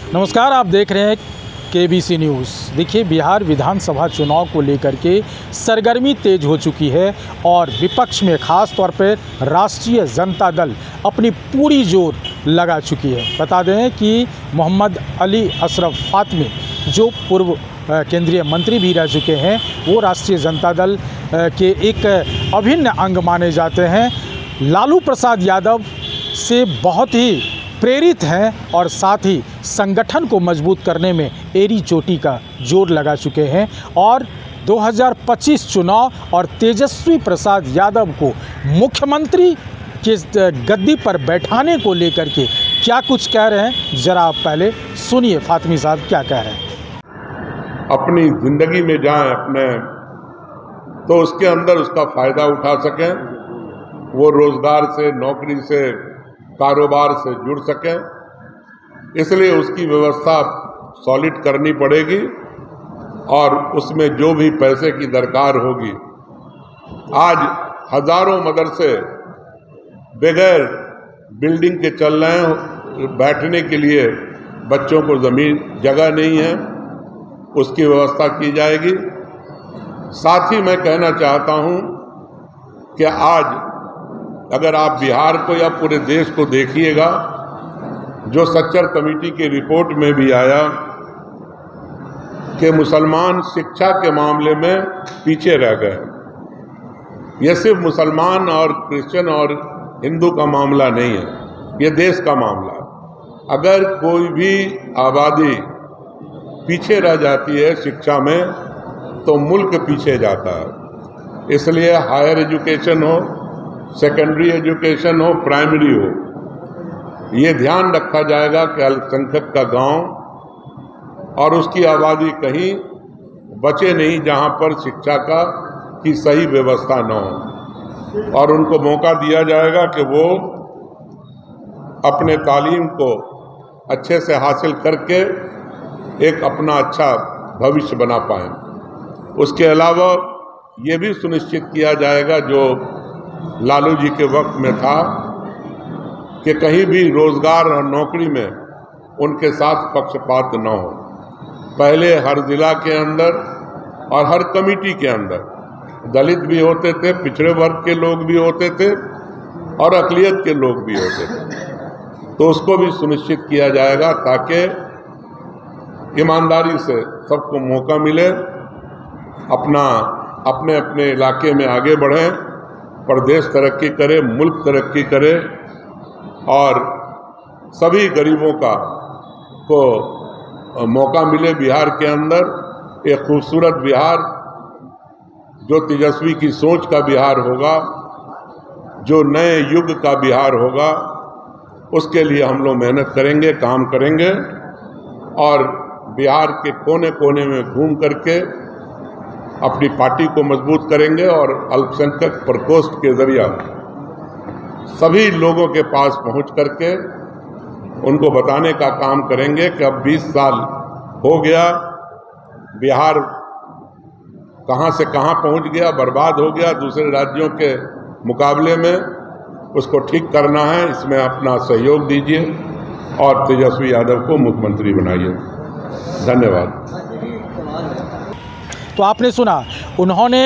नमस्कार, आप देख रहे हैं केबीसी न्यूज़। देखिए, बिहार विधानसभा चुनाव को लेकर के सरगर्मी तेज हो चुकी है और विपक्ष में खास तौर पर राष्ट्रीय जनता दल अपनी पूरी जोर लगा चुकी है। बता दें कि मोहम्मद अली अशरफ फातमी, जो पूर्व केंद्रीय मंत्री भी रह चुके हैं, वो राष्ट्रीय जनता दल के एक अभिन्न अंग माने जाते हैं। लालू प्रसाद यादव से बहुत ही प्रेरित हैं और साथ ही संगठन को मजबूत करने में एड़ी चोटी का जोर लगा चुके हैं और 2025 चुनाव और तेजस्वी प्रसाद यादव को मुख्यमंत्री के गद्दी पर बैठाने को लेकर के क्या कुछ कह रहे हैं, ज़रा आप पहले सुनिए फातमी साहब क्या कह रहे हैं। अपनी ज़िंदगी में जाएं अपने, तो उसके अंदर उसका फ़ायदा उठा सकें, वो रोज़गार से, नौकरी से, कारोबार से जुड़ सकें। इसलिए उसकी व्यवस्था सॉलिड करनी पड़ेगी और उसमें जो भी पैसे की दरकार होगी। आज हज़ारों मदरसे बगैर बिल्डिंग के चल रहे हैं, बैठने के लिए बच्चों को ज़मीन जगह नहीं है, उसकी व्यवस्था की जाएगी। साथ ही मैं कहना चाहता हूं कि आज अगर आप बिहार को या पूरे देश को देखिएगा, जो सच्चर कमेटी की रिपोर्ट में भी आया कि मुसलमान शिक्षा के मामले में पीछे रह गए। यह सिर्फ मुसलमान और क्रिश्चियन और हिंदू का मामला नहीं है, यह देश का मामला है। अगर कोई भी आबादी पीछे रह जाती है शिक्षा में, तो मुल्क पीछे जाता है। इसलिए हायर एजुकेशन हो, सेकेंडरी एजुकेशन हो, प्राइमरी हो, ये ध्यान रखा जाएगा कि अल्पसंख्यक का गांव और उसकी आबादी कहीं बचे नहीं जहां पर शिक्षा की सही व्यवस्था न हो, और उनको मौका दिया जाएगा कि वो अपने तालीम को अच्छे से हासिल करके एक अपना अच्छा भविष्य बना पाएं। उसके अलावा ये भी सुनिश्चित किया जाएगा, जो लालू जी के वक्त में था, कि कहीं भी रोजगार और नौकरी में उनके साथ पक्षपात न हो। पहले हर जिला के अंदर और हर कमेटी के अंदर दलित भी होते थे, पिछड़े वर्ग के लोग भी होते थे और अक़लियत के लोग भी होते थे। तो उसको भी सुनिश्चित किया जाएगा ताकि ईमानदारी से सबको मौका मिले, अपने अपने इलाके में आगे बढ़ें, प्रदेश तरक्की करे, मुल्क तरक्की करे और सभी गरीबों को मौका मिले। बिहार के अंदर एक खूबसूरत बिहार, जो तेजस्वी की सोच का बिहार होगा, जो नए युग का बिहार होगा, उसके लिए हम लोग मेहनत करेंगे, काम करेंगे और बिहार के कोने कोने में घूम करके अपनी पार्टी को मजबूत करेंगे और अल्पसंख्यक प्रकोष्ठ के जरिए सभी लोगों के पास पहुंच करके उनको बताने का काम करेंगे कि अब 20 साल हो गया, बिहार कहां से कहां पहुंच गया, बर्बाद हो गया दूसरे राज्यों के मुकाबले में। उसको ठीक करना है, इसमें अपना सहयोग दीजिए और तेजस्वी यादव को मुख्यमंत्री बनाइए। धन्यवाद। तो आपने सुना, उन्होंने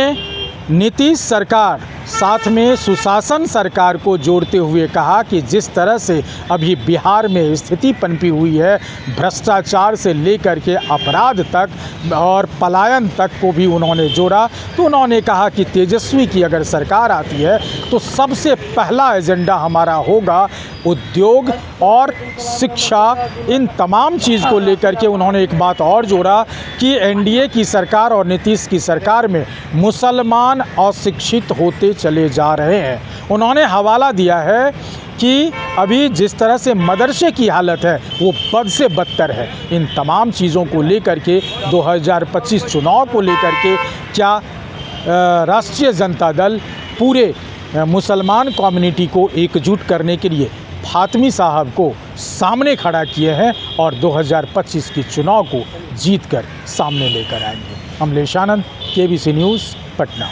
नीतीश सरकार साथ में सुशासन सरकार को जोड़ते हुए कहा कि जिस तरह से अभी बिहार में स्थिति पनपी हुई है, भ्रष्टाचार से लेकर के अपराध तक और पलायन तक को भी उन्होंने जोड़ा। तो उन्होंने कहा कि तेजस्वी की अगर सरकार आती है तो सबसे पहला एजेंडा हमारा होगा उद्योग और शिक्षा। इन तमाम चीज़ को लेकर के उन्होंने एक बात और जोड़ा कि एनडीए की सरकार और नीतीश की सरकार में मुसलमान अशिक्षित होते चले जा रहे हैं। उन्होंने हवाला दिया है कि अभी जिस तरह से मदरसे की हालत है वो बद से बदतर है। इन तमाम चीज़ों को लेकर के 2025 चुनाव को लेकर के क्या राष्ट्रीय जनता दल पूरे मुसलमान कम्युनिटी को एकजुट करने के लिए फातमी साहब को सामने खड़ा किए हैं और 2025 के चुनाव को जीतकर सामने लेकर आएंगे। अमलेश आनंद, केबीसी न्यूज़, पटना।